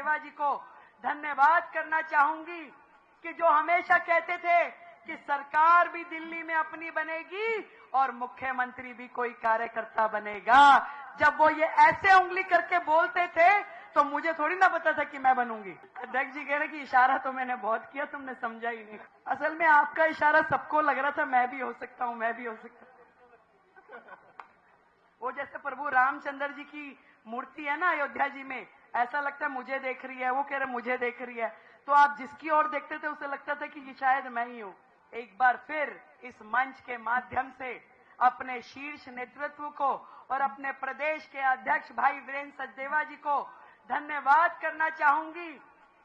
सचदेवा जी को धन्यवाद करना चाहूंगी कि जो हमेशा कहते थे कि सरकार भी दिल्ली में अपनी बनेगी और मुख्यमंत्री भी कोई कार्यकर्ता बनेगा। जब वो ये ऐसे उंगली करके बोलते थे तो मुझे थोड़ी ना पता था कि मैं बनूंगी। अध्यक्ष जी कह रहे कि इशारा तो मैंने बहुत किया, तुमने समझा ही नहीं। असल में आपका इशारा सबको लग रहा था मैं भी हो सकता हूं, मैं भी हो सकता हूं। वो जैसे प्रभु रामचंद्र जी की मूर्ति है ना अयोध्या जी में, ऐसा लगता है मुझे देख रही है, वो कह रहे मुझे देख रही है, तो आप जिसकी ओर देखते थे उसे लगता था कि शायद मैं ही हूं। एक बार फिर इस मंच के माध्यम से अपने शीर्ष नेतृत्व को और अपने प्रदेश के अध्यक्ष भाई वीरेंद्र सचदेवा जी को धन्यवाद करना चाहूंगी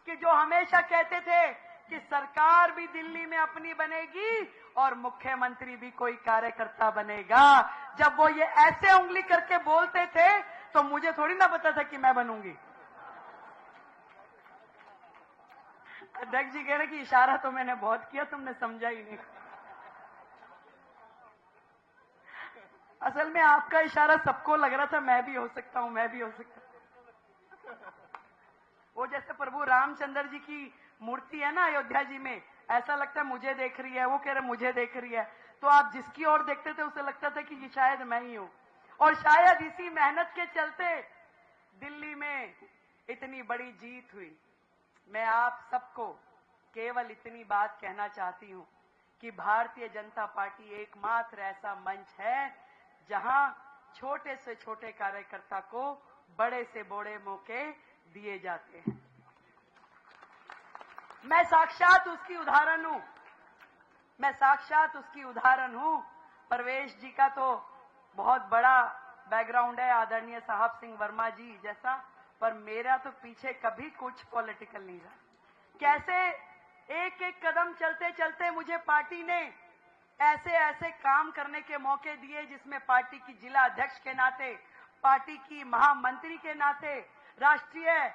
कि जो हमेशा कहते थे कि सरकार भी दिल्ली में अपनी बनेगी और मुख्यमंत्री भी कोई कार्यकर्ता बनेगा। जब वो ये ऐसे उंगली करके बोलते थे तो मुझे थोड़ी ना पता था कि मैं बनूंगी। अध्यक्ष जी कह रहे कि इशारा तो मैंने बहुत किया, तुमने समझा ही नहीं। असल में आपका इशारा सबको लग रहा था मैं भी हो सकता हूं, मैं भी हो सकता हूं। वो जैसे प्रभु रामचंद्र जी की मूर्ति है ना अयोध्या जी में, ऐसा लगता है मुझे देख रही है, वो कह रहे मुझे देख रही है, तो आप जिसकी ओर देखते थे उसे लगता था कि शायद मैं ही हूं। और शायद इसी मेहनत के चलते दिल्ली में इतनी बड़ी जीत हुई। मैं आप सबको केवल इतनी बात कहना चाहती हूं कि भारतीय जनता पार्टी एकमात्र ऐसा मंच है जहां छोटे से छोटे कार्यकर्ता को बड़े से बड़े मौके दिए जाते हैं। मैं साक्षात उसकी उदाहरण हूं, मैं साक्षात उसकी उदाहरण हूं। परवेश जी का तो बहुत बड़ा बैकग्राउंड है, आदरणीय साहब सिंह वर्मा जी जैसा, पर मेरा तो पीछे कभी कुछ पॉलिटिकल नहीं रहा। कैसे एक एक कदम चलते चलते मुझे पार्टी ने ऐसे ऐसे काम करने के मौके दिए जिसमें पार्टी की जिला अध्यक्ष के नाते, पार्टी की महामंत्री के नाते, राष्ट्रीय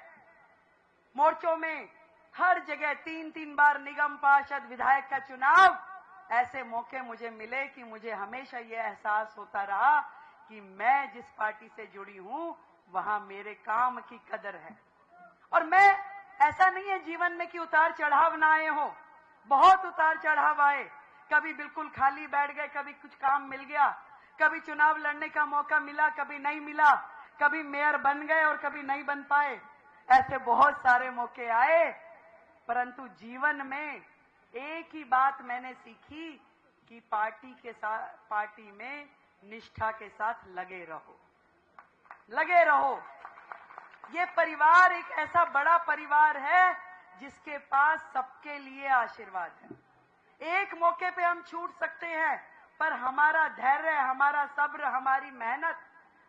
मोर्चों में हर जगह 3-3 बार निगम पार्षद विधायक का चुनाव, ऐसे मौके मुझे मिले कि मुझे हमेशा यह एहसास होता रहा कि मैं जिस पार्टी से जुड़ी हूं वहां मेरे काम की कदर है। और मैं ऐसा नहीं है जीवन में कि उतार चढ़ाव ना आए हो, बहुत उतार चढ़ाव आए। कभी बिल्कुल खाली बैठ गए, कभी कुछ काम मिल गया, कभी चुनाव लड़ने का मौका मिला, कभी नहीं मिला, कभी मेयर बन गए और कभी नहीं बन पाए। ऐसे बहुत सारे मौके आए, परंतु जीवन में एक ही बात मैंने सीखी कि पार्टी में निष्ठा के साथ लगे रहो, लगे रहो। ये परिवार एक ऐसा बड़ा परिवार है जिसके पास सबके लिए आशीर्वाद है। एक मौके पे हम छूट सकते हैं, पर हमारा धैर्य, हमारा सब्र, हमारी मेहनत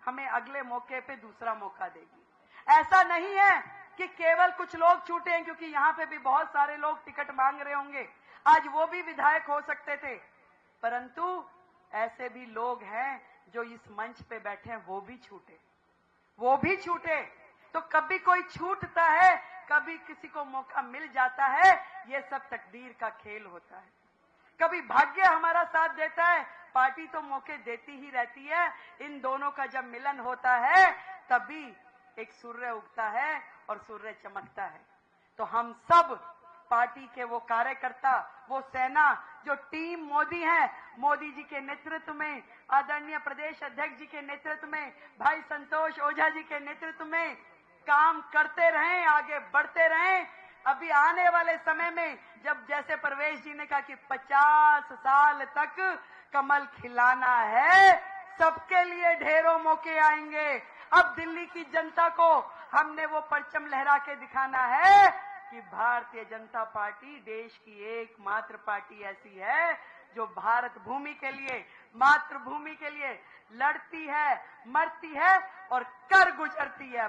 हमें अगले मौके पे दूसरा मौका देगी। ऐसा नहीं है कि केवल कुछ लोग छूटे हैं, क्योंकि यहाँ पे भी बहुत सारे लोग टिकट मांग रहे होंगे, आज वो भी विधायक हो सकते थे, परंतु ऐसे भी लोग हैं जो इस मंच पे बैठे हैं, वो भी छूटे, वो भी छूटे। तो कभी कोई छूटता है, कभी किसी को मौका मिल जाता है, ये सब तकदीर का खेल होता है। कभी भाग्य हमारा साथ देता है, पार्टी तो मौके देती ही रहती है। इन दोनों का जब मिलन होता है तभी एक सूर्य उगता है और सूर्य चमकता है। तो हम सब पार्टी के वो कार्यकर्ता, वो सेना जो टीम मोदी है, मोदी जी के नेतृत्व में, आदरणीय प्रदेश अध्यक्ष जी के नेतृत्व में, भाई संतोष ओझा जी के नेतृत्व में काम करते रहें, आगे बढ़ते रहें। अभी आने वाले समय में जब जैसे परवेश जी ने कहा कि 50 साल तक कमल खिलाना है, सबके लिए ढेरों मौके आएंगे। अब दिल्ली की जनता को हमने वो परचम लहरा के दिखाना है कि भारतीय जनता पार्टी देश की एकमात्र पार्टी ऐसी है जो भारत भूमि के लिए, मातृभूमि के लिए लड़ती है, मरती है और कर गुजरती है।